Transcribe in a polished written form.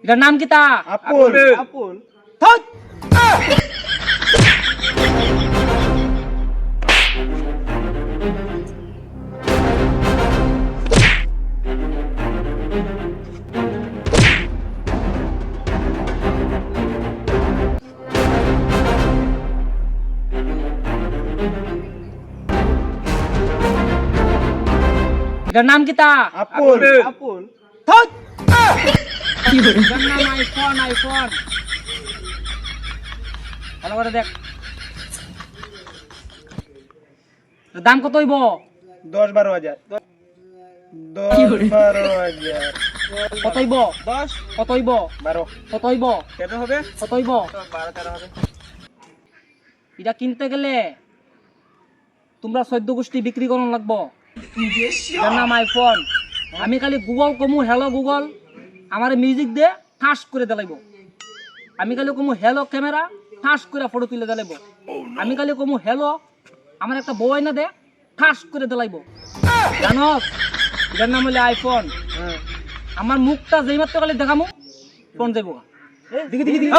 এটার নাম কি তা? আপুল। আপুল। থুত! এটার নাম কি তা? আপুল। আপুল। থুত! এটার নাম আইফোন, আইফোন। ভালো করে দেখ। এটার দাম কত হইব? 10-12 হাজার। 10-12 হাজার। কত হইব? 10 কত হইব? 12। কত হইব? 13 হবে। কত হইব? 12-13 হবে। এটা কিনতে গেলে তোমরা 14 গোষ্ঠী বিক্রি করুন লাগবো। এটার নাম আইফোন। আমি খালি গুগল কমু হ্যালো গুগল, আমার মিউজিক দিয়ে ঠাস করে দেলাইব। আমি খালি কমু হ্যালো ক্যামেরা, ঠাস করে ফটো তুলে দেলাইব। আমি খালি কমু হ্যালো, আমার একটা বউ না দে, ঠাস করে দেলাইব। জানোস এটার নাম হলে আইফোন। আমার মুখটা যেই মাত্র খালি দেখামু ফোন যাইব। দেখি দেখি দেখি।